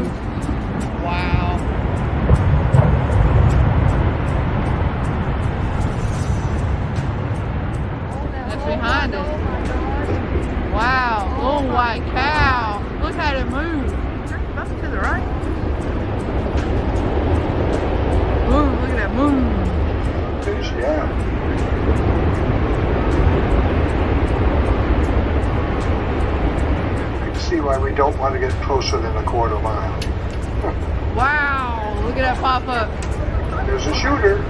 goes. Wow. That's behind us. Wow. Oh my cow. Look at it move. Up to the right. Ooh, look at that moon. Yeah. You can see why we don't want to get closer than a quarter mile. Wow, look at that pop up. There's a shooter.